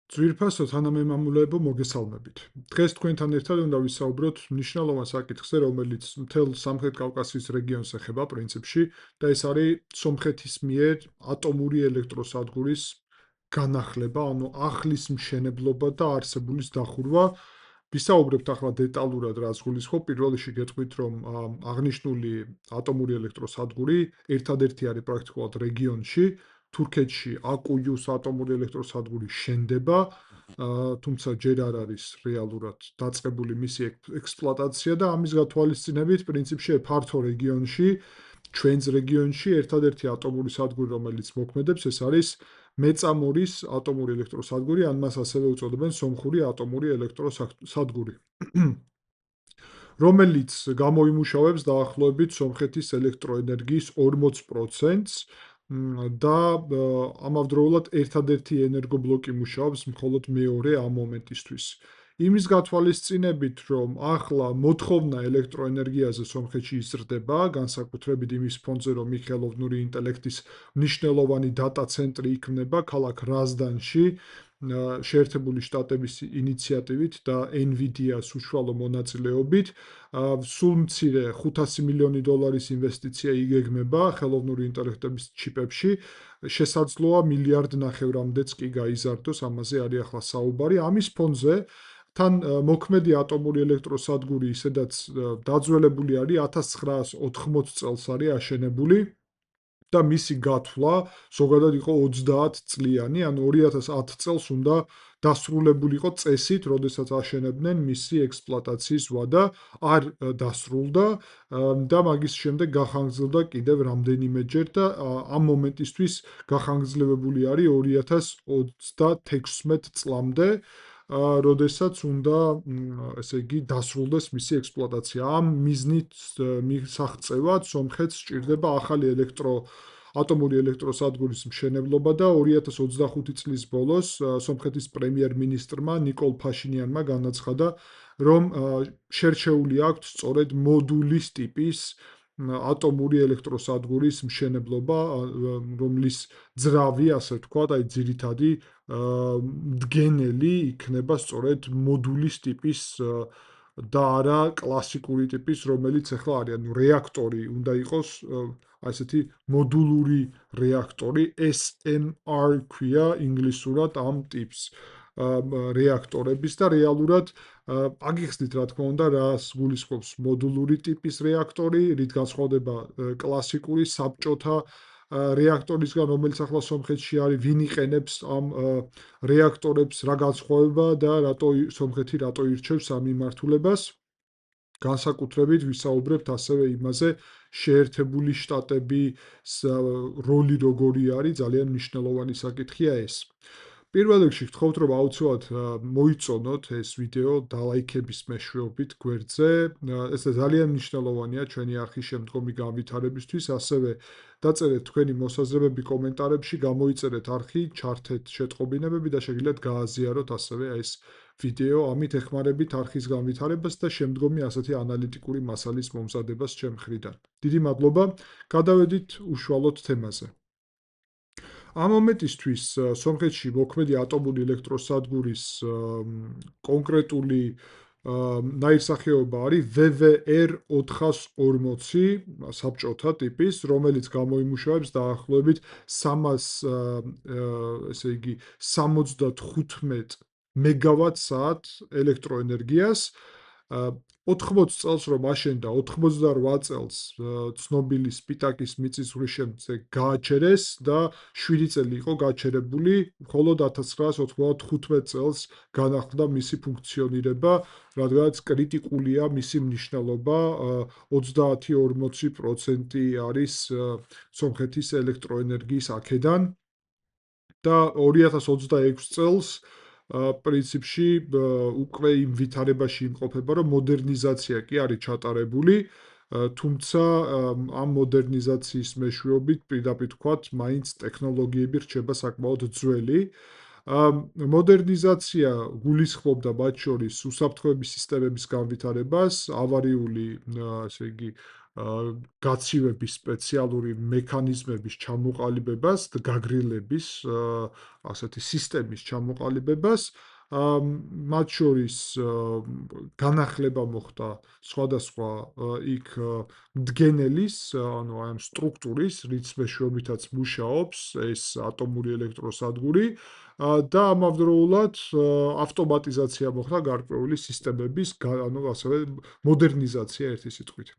ძვირფასო თანამემამულეებო მოგესალმებით. დღეს თქვენთან ერთად უნდა ვისაუბროთ მნიშვნელოვან საკითხზე, რომელიც მთელ სამხრეთ კავკასიის რეგიონს ეხება პრინციპში და ეს არის სომხეთის მიერ ატომური ელექტროსადგურის განახლება, ანუ ახლის მშენებლობა და არსებულის დახურვა. ვისაუბრებთ ახლა დეტალურად რაც გულისხმობ. პირველ რიგში გეტყვით, რომ აღნიშნული ატომური ელექტროსადგური ერთადერთი არის პრაქტიკულად რეგიონში. თურქეთში აკუიუს ატომური ელექტროსადგური შენდება, თუმცა ჯერ არ არის რეალურად დაწყებული მისი ექსპლუატაცია და ამის გათვალისწინებით პრინციპში ფართო რეგიონში, ჩვენს რეგიონში ერთადერთი ატომური სადგური, რომელიც მოქმედებს, ეს არის მეწამორის ატომური ელექტროსადგური, ან მას ასევე უწოდებენ სომხური ატომური ელექტროსადგური, რომელიც გამოიმუშავებს დაახლოებით სომხეთის ელექტროენერგიის 40%-ს და ამავდროულად ერთადერთი ენერგობლოკი მუშაობს მხოლოდ მეორე ამ მომენტისთვის. იმის გათვალისწინებით, რომ ახლა მოთხოვნა ელექტროენერგიაზე სომხეთში იზრდება, განსაკუთრებით იმის ფონზე, რომ იქ ხელოვნური ინტელექტის მნიშვნელოვანი დატა ცენტრი იქმნება ქალაქ რაზდანში, შეერთებული შტატების ინიციატივით და NVIDIA-ს უშუალო მონაწილეობით, სულ მცირე $500 მილიონი ინვესტიცია იგეგმება ხელოვნური ინტელექტების ჩიპებში. შესაძლოა $1.5 მილიარდამდეც კი გაიზარდოს, ამაზე არის ახლა საუბარი. ამის ფონზე თან მოქმედი ატომური ელექტროსადგური ისედაც დაძველებული არის 1980 წელს არის აშენებული და მისი გათვლა ზოგადად იყო 30 წლიანი, ანუ 2010 წელს უნდა დასრულებულიყო წესით, როდესაც აშენებდნენ მისი ექსპლუატაციის ვადა, არ დასრულდა და მაგის შემდეგ გახანგრძლივდა კიდევ რამდენიმეჯერ და ამ მომენტისთვის გახანგრძლივებული არის 2036 წლამდე, როდესაც უნდა ესე იგი დასრულდეს მისი ექსპლუატაცია. ამ მიზნით მისაღწევად სომხეთს სჭირდება ახალი ატომური ელექტროსადგურის მშენებლობა და 2025 წლის ბოლოს სომხეთის პრემიერ-მინისტრმა ნიკოლ ფაშინიანმა განაცხადა, რომ შერჩეული აქვთ სწორედ მოდულის ტიპის ატომური ელექტროსადგურის მშენებლობა, რომლის ძრავი, ასე ვთქვათ, აი ძირითადი მდგენელი იქნება სწორედ მოდულის ტიპის და არა კლასიკური ტიპის, რომელიც ახლა არის, ანუ რეაქტორი უნდა იყოს, ასეთი მოდულური რეაქტორი, SMR ქვია ინგლისურად ამ ტიპს რეაქტორების და რეალურად აგიხსნით, რა თქმა უნდა, რას გულისხმობს მოდულური ტიპის რეაქტორი, რით განსხვავდება კლასიკური საბჭოთა რეაქტორისგან, რომელიც ახლა სომხეთში არის, ვინ იყენებს ამ რეაქტორებს, რა განსხვავება და სომხეთი რატო ირჩევს ამ მიმართულებას. განსაკუთრებით ვისაუბრებთ ასევე იმაზე, შეერთებული შტატების როლი როგორი არის, ძალიან მნიშვნელოვანი საკითხია ეს. პირველ რიგში გთხოვთ, რომ აუცილებლად მოიწონოთ ეს ვიდეო დალაიქების მეშვეობით გვერდზე. ეს ძალიან მნიშვნელოვანია ჩვენი არხის შემდგომი განვითარებისთვის, ასევე დაწერეთ თქვენი მოსაზრებები კომენტარებში, გამოიწერეთ არხი, ჩართეთ შეტყობინებები და შეგიძლიათ გააზიაროთ ასევე ეს ვიდეო, ამით ეხმარებით არხის განვითარებას და შემდგომი ასეთი ანალიტიკური მასალის მომზადებას ჩემ მხრიდან. დიდი მადლობა, გადავედით უშუალოდ თემაზე. ამ მომენტისთვის სომხეთში მოქმედი ატომური ელექტროსადგურის კონკრეტული ნაირსახეობა არის VVR-440 საბჭოთა ტიპის, რომელიც გამოიმუშავებს დაახლოებით 375 მეგავატ-საათ ელექტროენერგიას. 80 წელს რომ აშენდა, 88 წელს ცნობილი სპიტაკის მიწისძვრის შემდეგ გააჩერეს და 7 წელი იყო გაჩერებული, მხოლოდ 1995 წელს განახლდა მისი ფუნქციონირება, რადგანაც კრიტიკულია მისი მნიშვნელობა, 30-40% არის სომხეთის ელექტროენერგიის აქედან და 2026 წელს პრინციპში უკვე იმ ვითარებაში იმყოფება, რომ მოდერნიზაცია კი არის ჩატარებული, თუმცა ამ მოდერნიზაციის მეშვეობით პირდაპირ ვთქვათ, მაინც ტექნოლოგიები რჩება საკმაოდ ძველი. მოდერნიზაცია გულისხმობდა მათ შორის უსაფრთხოების სისტემების განვითარებას, ავარიული, ესე იგი, გაცივების სპეციალური მექანიზმების ჩამოყალიბებას, გაგრილების ასეთი სისტემის ჩამოყალიბებას. მათ შორის განახლება მოხდა სხვადასხვა იქ მდგენელის, ანუ აი ამ სტრუქტურის, რის მეშვეობითაც მუშაობს ეს ატომური ელექტროსადგური და ამავდროულად ავტომატიზაცია მოხდა გარკვეული სისტემების, ანუ ასევე მოდერნიზაცია ერთი სიტყვით.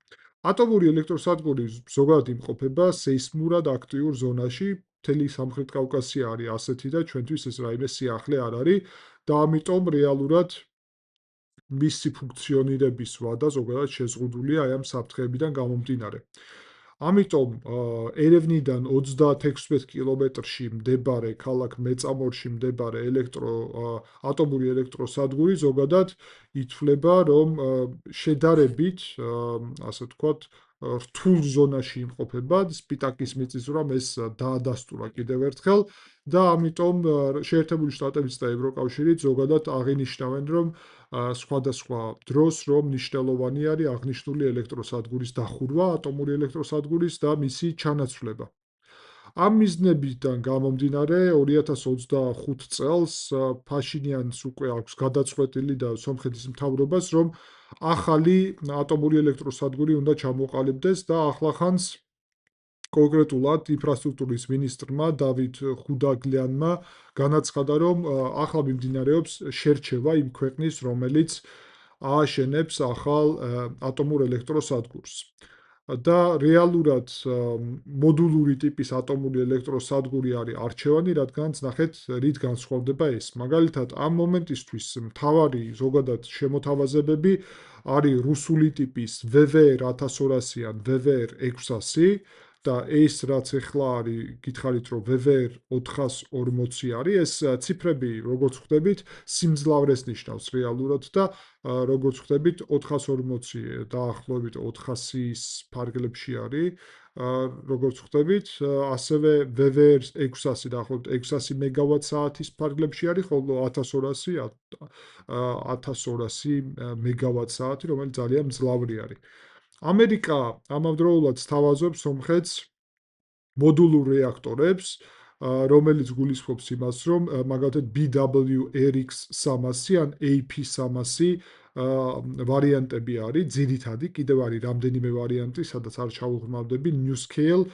ატომური ელექტროსადგური ზოგადად იმყოფება სეისმურად აქტიურ ზონაში, მთელი სამხრეთ კავკასია არის ასეთი და ჩვენთვის ეს რაიმე სიახლე არ არის და ამიტომ რეალურად მისი ფუნქციონირების ვადა ზოგადად შეზღუდულია აი ამ საფრთხეებიდან გამომდინარე. ამიტომ ერევნიდან 36 კილომეტრში მდებარე ქალაქ მეწამორში მდებარე ატომური ელექტროსადგური ზოგადად ითვლება, რომ შედარებით, ასე ვთქვათ, რთულ ზონაში იმყოფება, სპიტაკის მიწისძვრამ ეს დაადასტურა კიდევ ერთხელ და ამიტომ შეერთებული შტატებიც და ევროკავშირიც ზოგადად აღინიშნავენ, რომ სხვადასხვა დროს, რომ მნიშვნელოვანი არის აღნიშნული ელექტროსადგურის დახურვა, ატომური ელექტროსადგურის და მისი ჩანაცვლება. ამ მიზნებიდან გამომდინარე 2025 წელს ფაშინიანს უკვე აქვს გადაწყვეტილი და სომხეთის მთავრობას, რომ ახალი ატომური ელექტროსადგური უნდა ჩამოყალიბდეს და ახლახანს კონკრეტულად ინფრასტრუქტურის მინისტრმა დავით ხუდაგლიანმა განაცხადა, რომ ახლა მიმდინარეობს შერჩევა იმ ქვეყნის, რომელიც ააშენებს ახალ ატომურ ელექტროსადგურს. და რეალურად მოდულური ტიპის ატომური ელექტროსადგური არის არჩევანი, რადგანაც ნახეთ, რით განსხვავდება ეს. მაგალითად, ამ მომენტისთვის მთავარი ზოგადად შემოთავაზებები არის რუსული ტიპის VVR 1200 ან VVR 600 და ეს რაც ეხლა არის, გითხარით, რომ VVR 440 არის, ეს ციფრები, როგორც ხვდებით, სიმძლავრეს ნიშნავს რეალურად და როგორც ხვდებით, 440 დაახლოებით 400-ის ფარგლებში არის. როგორც ხვდებით, ასევე VVR 600 დაახლოებით 600 მეგავატ-საათის ფარგლებში არის, ხოლო 1200 მეგავატ-საათი, რომელიც ძალიან მძლავრი არის. ამერიკა ამავდროულად სთავაზობს სომხეთს მოდულურ რეაქტორებს, რომელიც გულისხმობს იმას, რომ მაგალითად BWRX 300 ან AP300 ვარიანტები არის, ძირითადი, კიდევ არის რამდენიმე ვარიანტი, სადაც არ ჩავუღრმავდები, NuScale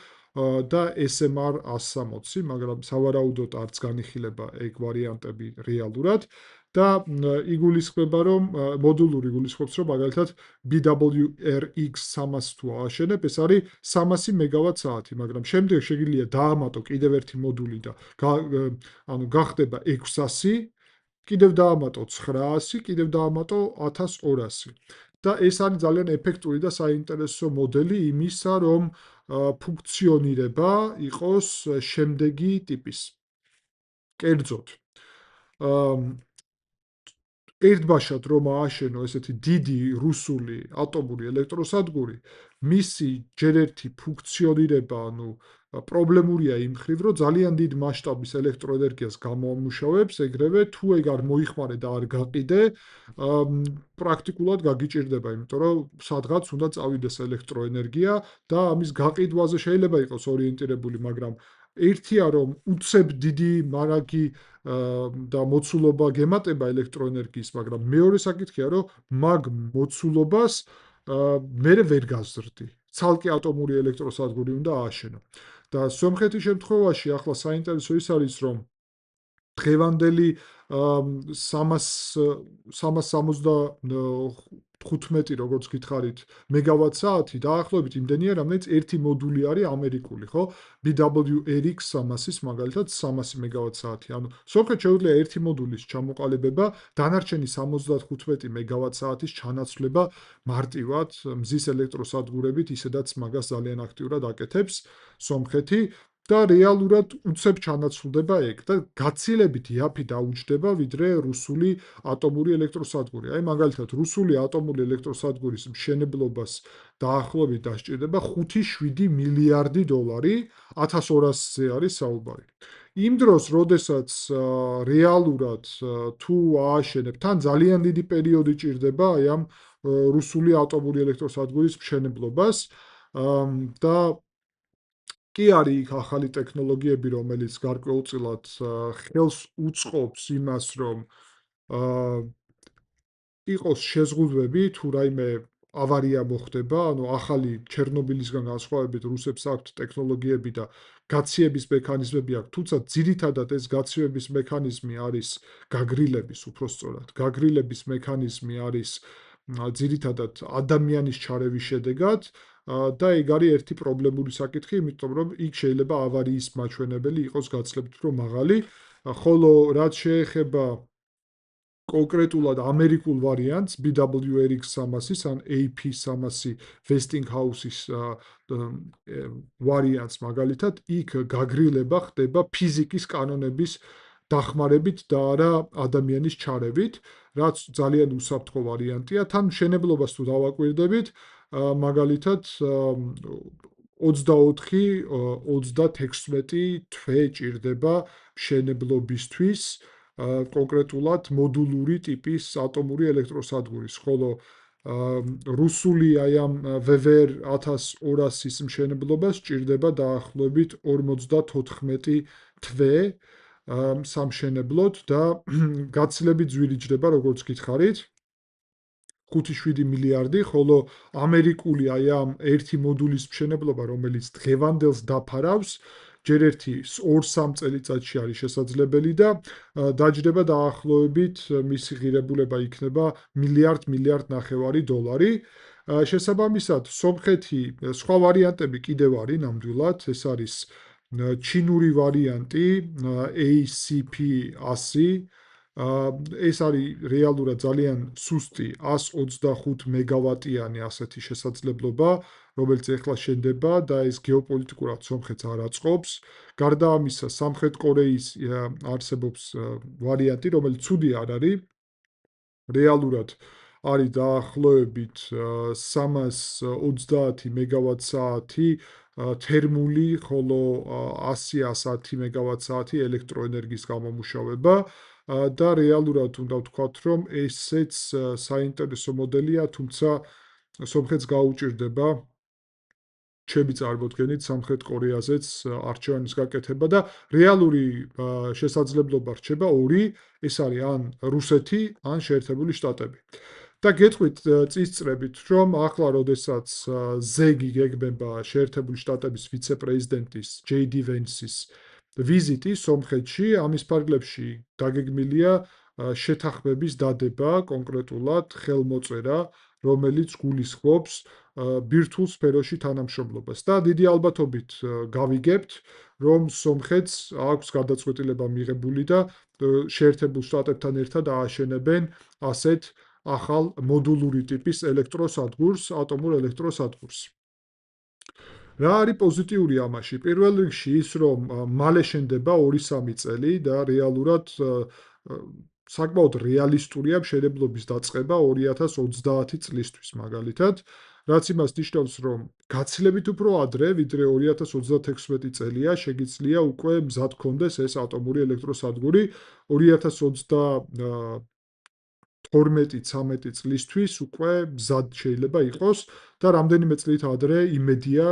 და SMR 160, მაგრამ სავარაუდოდ არც განიხილება ეგ ვარიანტები რეალურად და იგულისხმება, რომ მოდულური გულისხმობს, რომ მაგალითად BWRX 300 თუ ააშენებ, ეს არის 300 მეგავატ-საათი, მაგრამ შემდეგ შეგიძლია დაამატო კიდევ ერთი მოდული და ანუ გახდება 600, კიდევ დაამატო 900, კიდევ დაამატო 1200. და ეს არის ძალიან ეფექტური და საინტერესო მოდელი იმისა, რომ ფუნქციონირება იყოს შემდეგი ტიპის. კერძოდ, ერთბაშად რომ ააშენო ესეთი დიდი რუსული ატომური ელექტროსადგური, მისი ჯერ ერთი ფუნქციონირება, ანუ პრობლემურია იმ მხრივ, რომ ძალიან დიდ მასშტაბის ელექტროენერგიას გამოამუშავებს, ეგრევე თუ ეგ არ მოიხმარე და არ გაყიდე, პრაქტიკულად გაგიჭირდება, იმიტომ რომ სადღაც უნდა წავიდეს ელექტროენერგია და ამის გაყიდვაზე შეიძლება იყოს ორიენტირებული, მაგრამ ერთია რომ უცებ დიდი მარაგი და მოცულობა გემატება ელექტროენერგიის, მაგრამ მეორე საკითხია, რომ მაგ მოცულობას მერე ვერ გაზრდი. ცალკე ატომური ელექტროსადგური უნდა ააშენო. და სომხეთის შემთხვევაში ახლა საინტერესო ის არის, რომ დღევანდელი 375 როგორც გითხარით მეგავატ-საათი დაახლოებით იმდენია, რომელიც ერთი მოდული არის ამერიკული, ხო? BWRX 300-ის მაგალითად 300 მეგავატ-საათი. ანუ სომხეთს შეუძლია ერთი მოდულის ჩამოყალიბება, დანარჩენი 75 მეგავატ-საათის ჩანაცვლება მარტივად მზის ელექტროსადგურებით, ისედაც მაგას ძალიან აქტიურად აკეთებს სომხეთი. და რეალურად უცებ ჩანაცვლდება ეგ და გაცილებით იაფი დაუჯდება, ვიდრე რუსული ატომური ელექტროსადგური. აი მაგალითად, რუსული ატომური ელექტროსადგურის მშენებლობას დაახლოებით დასჭირდება 5-7 მილიარდი დოლარი, 1200-ზე არის საუბარი. იმ დროს, როდესაც რეალურად თუ ააშენებ, თან ძალიან დიდი პერიოდი ჭირდება აი ამ რუსული ატომური ელექტროსადგურის მშენებლობას და კი არის იქ ახალი ტექნოლოგიები, რომელიც გარკვეულწილად ხელს უწყობს იმას, რომ აა იყოს შეზღუდვები, თუ რაიმე ავარია მოხდება, ანუ ახალი ჩერნობილისგან განსხვავებით რუსებს აქვთ ტექნოლოგიები და გაციების მექანიზმები აქვთ, თუმცა ძირითადად ეს გაციების მექანიზმი არის გაგრილების, უпростоრად, გაგრილების მექანიზმი არის ძირითადად ადამიანის ჩარევის შედეგად და ეგ არის ერთი პრობლემური საკითხი, იმიტომ რომ იქ შეიძლება ავარიის მაჩვენებელი იყოს გაცილებით უფრო მაღალი, ხოლო რაც შეეხება კონკრეტულად ამერიკულ ვარიანტს BWRX-300-ის ან AP300 Westinghouse-ის ვარიანტს მაგალითად, იქ გაგრილება ხდება ფიზიკის კანონების დახმარებით და არა ადამიანის ჩარევით, რაც ძალიან უსაფრთხო ვარიანტია. თან მშენებლობას თუ დავაკვირდებით, მაგალითად 24-36 თვე ჭირდება მშენებლობისთვის კონკრეტულად მოდულური ტიპის ატომური ელექტროსადგურის, ხოლო რუსული აი ამ VVR 1200-ის მშენებლობას ჭირდება დაახლოებით 54 თვე სამშენებლოდ და გაცილებით ძვირი ჯდება, როგორც გითხარით. 5-7 მილიარდი, ხოლო ამერიკული აი ამ ერთი მოდულის მშენებლობა, რომელიც დღევანდელს დაფარავს, ჯერ ერთი 2-3 წელიწადში არის შესაძლებელი და დაჯდება დაახლოებით მისი ღირებულება იქნება მილიარდ ნახევარი დოლარი. შესაბამისად, სომხეთი სხვა ვარიანტები კიდევ არის ნამდვილად, ეს არის ჩინური ვარიანტი ACP-100 ეს არის რეალურად ძალიან სუსტი 125 მეგავატიანი ასეთი შესაძლებლობა, რომელიც ეხლა შენდება და ეს გეოპოლიტიკურად სომხეთს არ აწყობს. გარდა ამისა, სამხრეთ კორეის არსებობს ვარიანტი, რომელიც ცუდი არ არის. რეალურად არის დაახლოებით 330 მეგავატ-საათი თერმული, ხოლო 100-110 მეგავატ-საათი ელექტროენერგიის გამომუშავება და რეალურად უნდა ვთქვათ, რომ ესეც საინტერესო მოდელია, თუმცა სომხეთს გაუჭირდება ჩემი წარმოდგენით სამხრეთ კორეაზეც არჩევანის გაკეთება და რეალური შესაძლებლობა რჩება ორი, ეს არის ან რუსეთი, ან შეერთებული შტატები. და გეტყვით წისწრებით, რომ ახლა როდესაც ზეგი გეგმება შეერთებული შტატების ვიცე-პრეზიდენტის JD Vance-ის ვიზიტი სომხეთში, ამის ფარგლებში დაგეგმილია შეთანხმების დადება, კონკრეტულად ხელმოწერა, რომელიც გულისხმობს ბირთვულ სფეროში თანამშრომლობას და დიდი ალბათობით გავიგებთ, რომ სომხეთს აქვს გადაწყვეტილება მიღებული და შეერთებულ შტატებთან ერთად ააშენებენ ასეთ ახალ მოდულური ტიპის ელექტროსადგურს, ატომურ ელექტროსადგურს. რა არის პოზიტიური ამაში? პირველ რიგში ის, რომ მალე შენდება 2-3 წელი და რეალურად საკმაოდ რეალისტურია მშენებლობის დაწყება 2030 წლისთვის მაგალითად, რაც იმას ნიშნავს, რომ გაცილებით უფრო ადრე, ვიდრე 2036 წელია, შეგიძლია უკვე მზად გქონდეს ეს ატომური ელექტროსადგური 2032-13 წლისთვის უკვე მზად შეიძლება იყოს და რამდენიმე წლით ადრე იმედია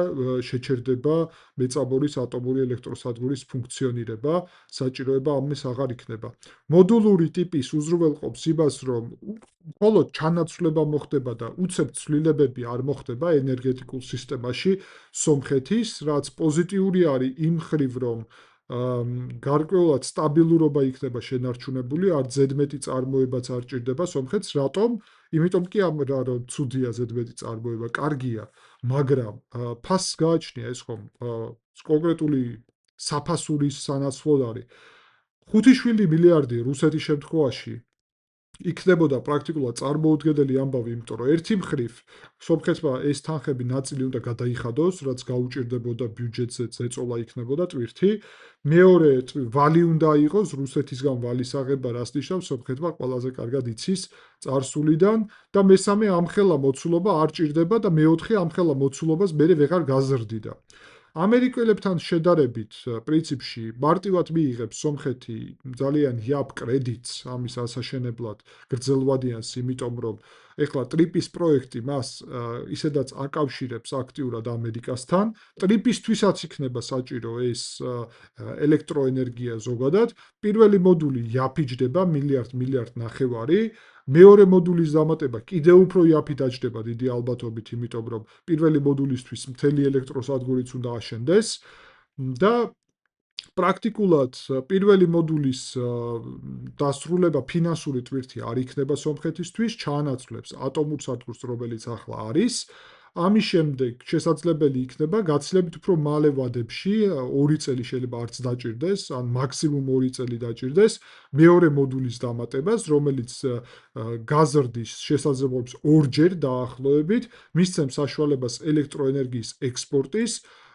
შეჩერდება მეწამორის ატომური ელექტროსადგურის ფუნქციონირება, საჭიროება ამის აღარ იქნება. მოდულური ტიპის უზრუნველყოფს იმას, რომ მხოლოდ ჩანაცვლება მოხდება და უცებ ცვლილებები არ მოხდება ენერგეტიკულ სისტემაში სომხეთის, რაც პოზიტიური არის იმ მხრივ, რომ გარკვეულად სტაბილურობა იქნება შენარჩუნებული, არ ზედმეტი წარმოებაც არ ჭირდება სომხეთს, რატომ? იმიტომ კი რომ ცუდია ზედმეტი წარმოება, კარგია, მაგრამ ფასს გააჩნია ეს ხომ კონკრეტული საფასურის სანაცვლოდ არის. 5-7 მილიარდი რუსეთის შემთხვევაში იქნებოდა პრაქტიკულად წარმოუდგენელი ამბავი, იმიტომ რომ ერთი მხრივ სომხეთმა ეს თანხები ნაწილი უნდა გადაიხადოს, რაც გაუჭირდებოდა ბიუჯეტზე ზეწოლა იქნებოდა ტვირთი. მეორე ვალი უნდა იყოს რუსეთისგან ვალის აღება, რაც ნიშნავს სომხეთმა ყველაზე კარგად იცის წარსულიდან და მესამე ამხელა მოცულობა არ ჭირდება და მეოთხე ამხელა მოცულობას მერე ვეღარ გაზრდიდა. ამერიკელებთან შედარებით, პრინციპში მარტივად მიიღებს სომხეთი ძალიან იაფ კრედიტს ამის ასაშენებლად გრძელვადიანს, იმიტომ რომ ეხლა ტრიპის პროექტი მას ისედაც აკავშირებს აქტიურად ამერიკასთან. ტრიპისთვისაც იქნება საჭირო ეს ელექტროენერგია ზოგადად. პირველი მოდული იაფიჯდება მილიარდ ნახევარი. მეორე მოდულის დამატება კიდევ უფრო იაფი დაჯდება დიდი ალბათობით, იმიტომ რომ პირველი მოდულისთვის მთელი ელექტროსადგურიც უნდა აშენდეს და პრაქტიკულად პირველი მოდულის დასრულება ფინანსური ტვირთი არ იქნება სომხეთისთვის, ჩაანაცვლებს ატომურ სადგურს, რომელიც ახლა არის. ამის შემდეგ შესაძლებელი იქნება გაცილებით უფრო მალე ვადებში, 2 წელი შეიძლება არც დაჭირდეს, ან მაქსიმუმ 2 წელი დაჭირდეს მეორე მოდულის დამატებას, რომელიც გაზრდის შესაძლებლობებს ორჯერ დაახლოებით, მისცემს საშუალებას ელექტროენერგიის ექსპორტის,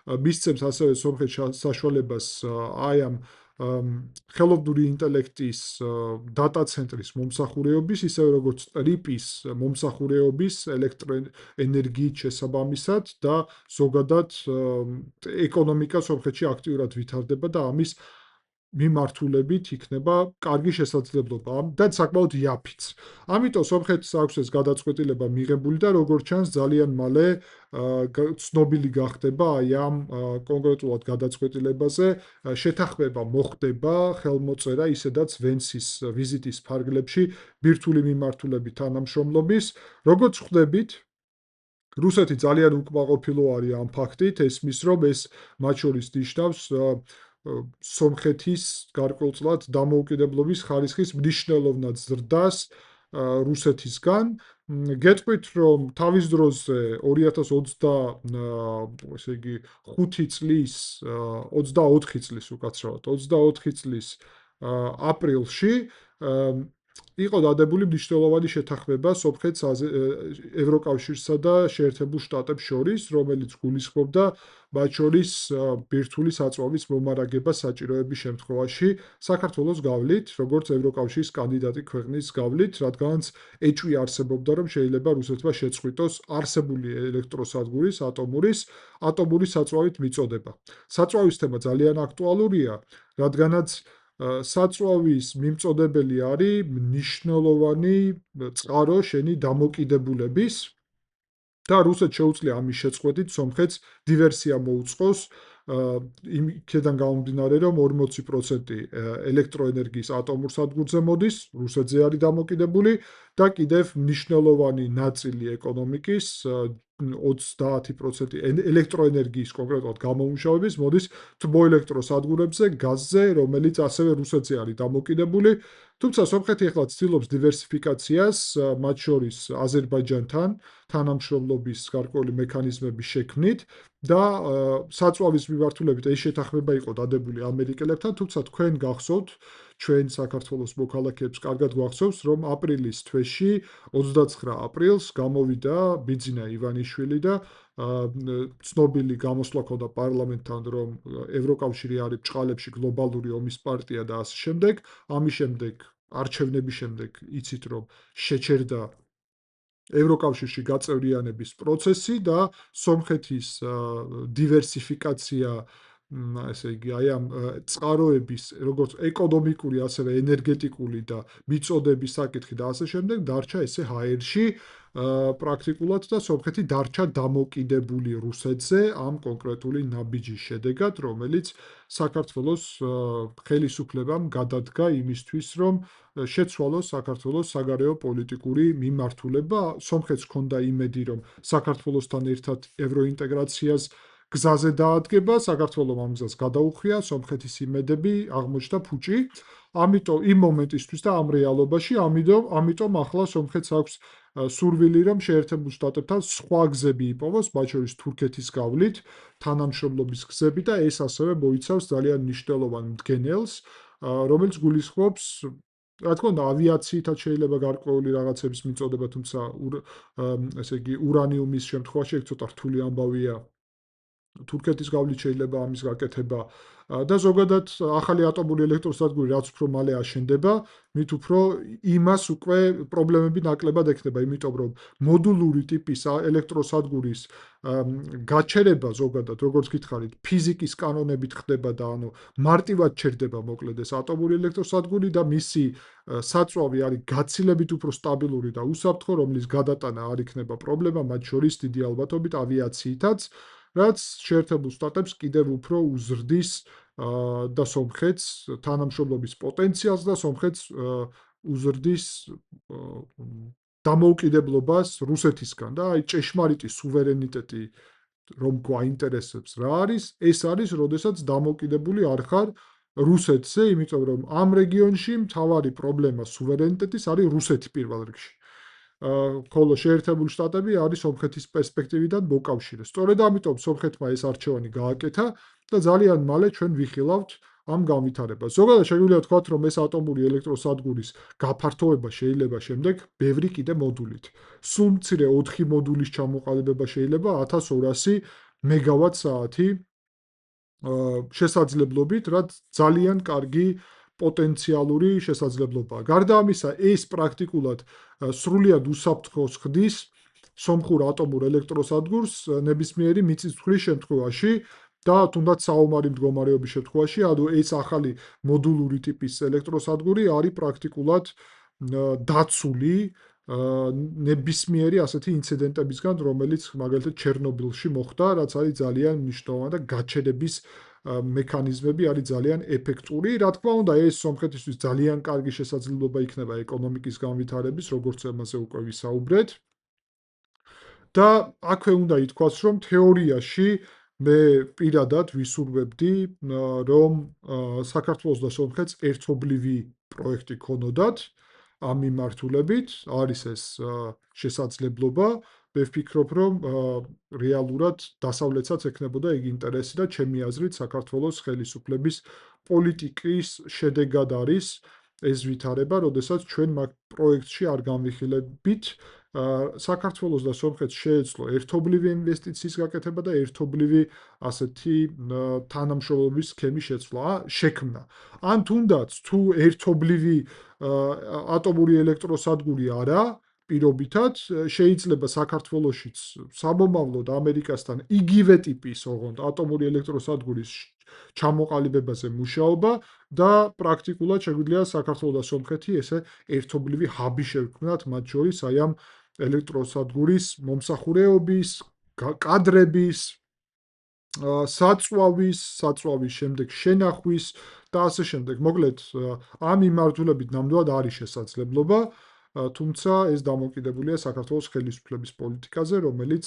მისცემს ასევე სომხეთს საშუალებას აი ამ ხელოვნური ინტელექტის დატა ცენტრის მომსახურეობის, ისევე როგორც ტრიპის მომსახურეობის ელექტროენერგიით შესაბამისად და ზოგადად ეკონომიკა სომხეთში აქტიურად ვითარდება და ამის მიმართულებით იქნება კარგი შესაძლებლობა და საკმაოდ იაფიც. ამიტომ სომხეთს აქვს ეს გადაწყვეტილება მიღებული და როგორც ჩანს ძალიან მალე ცნობილი გახდება აი ამ კონკრეტულად გადაწყვეტილებაზე შეთანხმება მოხდება ხელმოწერა ისედაც ვენსის ვიზიტის ფარგლებში ბირთვული მიმართულებით თანამშრომლობის. როგორც ხვდებით, რუსეთი ძალიან უკმაყოფილო არის ამ ფაქტით, ესმის რომ ეს მათ შორის ნიშნავს სომხეთის გარკვეულწილად დამოუკიდებლობის ხარისხის მნიშვნელოვნად ზრდას რუსეთისგან. გეტყვით, რომ თავის დროზე 2020 ესე იგი 5 წლის 24 წლის უკაცრავად 24 წლის აპრილში იყო დადებული მნიშვნელოვანი შეთანხმება სომხეთს ევროკავშირსა და შეერთებულ შტატებს შორის, რომელიც გულისხმობდა მათ შორის ბირთვული საწვავის მომარაგებას საჭიროების შემთხვევაში საქართველოს გავლით, როგორც ევროკავშირის კანდიდატი ქვეყნის გავლით, რადგანაც ეჭვი არსებობდა, რომ შეიძლება რუსეთმა შეწყვიტოს არსებული ელექტროსადგურის ატომური საწვავით მიწოდება. საწვავის თემა ძალიან აქტუალურია, რადგანაც საწვავის მიმწოდებელი არის მნიშვნელოვანი წყარო შენი დამოკიდებულების და რუსეთს შეუძლია ამის შეწყვეტით სომხეთს დივერსია მოუწყოს იქედან გამომდინარე, რომ 40% ელექტროენერგიის ატომურ სადგურზე მოდის, რუსეთზე არის დამოკიდებული და კიდევ მნიშვნელოვანი ნაწილი ეკონომიკის 30% ელექტროენერგიის კონკრეტულად გამომუშავების მოდის თბოელექტროსადგურებზე, გაზზე, რომელიც ასევე რუსეთზე არის დამოკიდებული. თუმცა სომხეთი ახლა ცდილობს დივერსიფიკაციას, მათ შორის აზერბაიჯანთან თანამშრომლობის გარკვეული მექანიზმების შექმნით და საწვავის მიმართულებით ეს შეთანხმება იყო დადებული ამერიკელებთან, თუმცა თქვენ გახსოვთ, ჩვენ საქართველოს მოქალაქეებს კარგად გვახსოვს, რომ აპრილის თვეში 29 აპრილს გამოვიდა ბიძინა ივანიშვილი და ცნობილი გამოსვლა ჰქონდა პარლამენტთან, რომ ევროკავშირი არის ბჭყალებში გლობალური ომის პარტია და ასე შემდეგ. ამის შემდეგ არჩევნების შემდეგ იცით, რომ შეჩერდა ევროკავშირში გაწევრიანების პროცესი და სომხეთის დივერსიფიკაცია ესე იგი აი ამ წყაროების როგორც ეკონომიკური, ასევე ენერგეტიკული და მიწოდების საკითხი და ასე შემდეგ დარჩა ესე ჰაერში პრაქტიკულად და სომხეთი დარჩა დამოკიდებული რუსეთზე ამ კონკრეტული ნაბიჯის შედეგად, რომელიც საქართველოს ხელისუფლებამ გადადგა იმისთვის, რომ შეცვალოს საქართველოს საგარეო პოლიტიკური მიმართულება. სომხეთს ჰქონდა იმედი, რომ საქართველოსთან ერთად ევროინტეგრაციას გზაზე დაადგება, საქართველოს ამ გზას გადაუხია, სომხეთის იმედები აღმოჩნდა ფუჭი. ამიტომ იმ მომენტისთვის და ამ რეალობაში, ამიტომ ახლა სომხეთს აქვს სურვილი, რომ შეერთებულ შტატებთან სხვა გზები იპოვოს, მათ შორის თურქეთის გავლით, თანამშრომლობის გზები და ეს ასევე მოიცავს ძალიან მნიშვნელოვან მდგენელს, რომელიც გულისხმობს რა თქმა უნდა, ავიაციითაც შეიძლება გარკვეული რაღაცების მიწოდება, თუმცა ესე იგი ურანიუმის შემთხვევაში ეგ ცოტა რთული ამბავია. თურქეთის გავლით შეიძლება ამის გაკეთება და ზოგადად ახალი ატომური ელექტროსადგური რაც უფრო მალე აშენდება, მით უფრო იმას უკვე პრობლემები ნაკლებად ექნება, იმიტომ რომ მოდულური ტიპის ელექტროსადგურის გაჩერება ზოგადად, როგორც გითხარით, ფიზიკის კანონებით ხდება და ანუ მარტივად ჩერდება მოკლედ ეს ატომური ელექტროსადგური და მისი საწვავი არის გაცილებით უფრო სტაბილური და უსაფრთხო, რომლის გადატანა არ იქნება პრობლემა, მათ შორის დიდი ალბათობით ავიაციითაც, რაც შეერთებულ შტატებს კიდევ უფრო უზრდის და სომხეთს თანამშრომლობის პოტენციალს და სომხეთს უზრდის დამოუკიდებლობას რუსეთისგან და აი ჭეშმარიტი სუვერენიტეტი რომ გვაინტერესებს რა არის, ეს არის, როდესაც დამოუკიდებული არ ხარ რუსეთზე, იმიტომ რომ ამ რეგიონში მთავარი პრობლემა სუვერენიტეტის არის რუსეთი პირველ რიგში. ხოლო შეერთებული შტატები არის სომხეთის პერსპექტივიდან მოკავშირე. სწორედ ამიტომ სომხეთმა ეს არჩევანი გააკეთა და ძალიან მალე ჩვენ ვიხილავთ ამ განვითარებას. ზოგადად შეგვიძლია ვთქვათ, რომ ეს ატომური ელექტროსადგურის გაფართოება შეიძლება შემდეგ ბევრი კიდე მოდულით. სულ მცირე 4 მოდულის ჩამოყალიბება შეიძლება 1200 მეგავატ-საათი შესაძლებლობით, რაც ძალიან კარგი პოტენციალური შესაძლებლობაა. გარდა ამისა, ეს პრაქტიკულად სრულიად უსაფრთხოს ხდის სომხურ ატომურ ელექტროსადგურს ნებისმიერი მიწისძვრის შემთხვევაში და თუნდაც საომარი მდგომარეობის შემთხვევაში, ანუ ეს ახალი მოდულური ტიპის ელექტროსადგური არის პრაქტიკულად დაცული ნებისმიერი ასეთი ინციდენტებისგან, რომელიც მაგალითად ჩერნობილში მოხდა, რაც არის ძალიან მნიშვნელოვანი და გაჩერების მექანიზმები არის ძალიან ეფექტური. რა თქმა უნდა, ეს სომხეთისთვის ძალიან კარგი შესაძლებლობა იქნება ეკონომიკის განვითარების, როგორც ამაზე უკვე ვისაუბრეთ. და აქვე უნდა ითქვას, რომ თეორიაში მე პირადად ვისურვებდი, რომ საქართველოს და სომხეთს ერთობლივი პროექტი ქონოდათ ამ მიმართულებით, არის ეს შესაძლებლობა. მე ვფიქრობ, რომ რეალურად დასავლეთსაც ექნებოდა ეგ ინტერესი და ჩემი აზრით საქართველოს ხელისუფლების პოლიტიკის შედეგად არის ეს ვითარება, როდესაც ჩვენ მაგ პროექტში არ განვიხილებით. საქართველოს და სომხეთს შეეძლო ერთობლივი ინვესტიციის გაკეთება და ერთობლივი ასეთი თანამშრომლობის სქემის შექმნა. ან თუნდაც თუ ერთობლივი ატომური ელექტროსადგური არა, პირობითად შეიძლება საქართველოშიც სამომავლოდ ამერიკასთან იგივე ტიპის ოღონდ ატომური ელექტროსადგურის ჩამოყალიბებაზე მუშაობა და პრაქტიკულად შეგვიძლია საქართველოს და სომხეთი ესე ერთობლივი ჰაბი შევქმნათ მათ შორის აი ამ ელექტროსადგურის მომსახურეობის, კადრების, საწვავის შემდეგ შენახვის და ასე შემდეგ. მოკლედ, ამ მიმართულებით ნამდვილად არის შესაძლებლობა, თუმცა ეს დამოკიდებულია საქართველოს ხელისუფლების პოლიტიკაზე, რომელიც,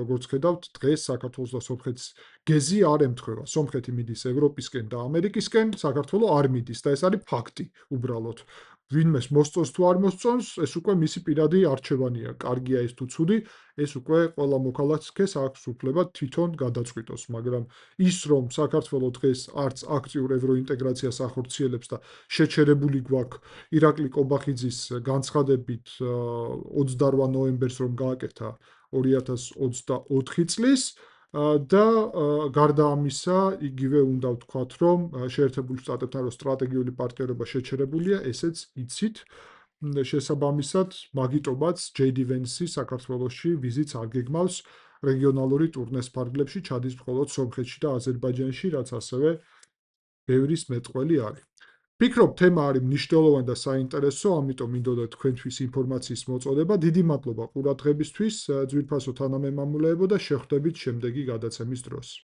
როგორც ხედავთ, დღეს საქართველოს და სომხეთის გეზი არ ემთხვევა. სომხეთი მიდის ევროპისკენ და ამერიკისკენ, საქართველო არ მიდის და ეს არის ფაქტი უბრალოდ. ვინმეს მოსწონს თუ არ მოსწონს, ეს უკვე მისი პირადი არჩევანია. კარგია ეს თუ ცუდი, ეს უკვე ყველა მოქალაქეს აქვს უფლება თვითონ გადაწყვიტოს, მაგრამ ის რომ საქართველო დღეს არც აქტიურ ევროინტეგრაციას ახორციელებს და შეჩერებული გვაქვს ირაკლი კობახიძის განცხადებით 28 ნოემბერს რომ გააკეთა 2024 წლის და გარდა ამისა, იგივე უნდა ვთქვათ, რომ შეერთებული შტატებთან რო სტრატეგიული პარტნიორობა შეჩერებულია, ესეც იცით. შესაბამისად, მაგიტომაც JD Vance-ი საქართველოში ვიზიტს არ გეგმავს რეგიონალური ტურნეს ფარგლებში, ჩადის მხოლოდ სომხეთში და აზერბაიჯანში, რაც ასევე ბევრის მეტყველი არის. ვფიქრობ, თემა არის მნიშვნელოვანი და საინტერესო, ამიტომ მინდოდა თქვენთვის ინფორმაციის მოწოდება. დიდი მადლობა ყურადღებისთვის, ძვირფასო თანამემამულეებო და შეხვდებით შემდეგი გადაცემის დროს.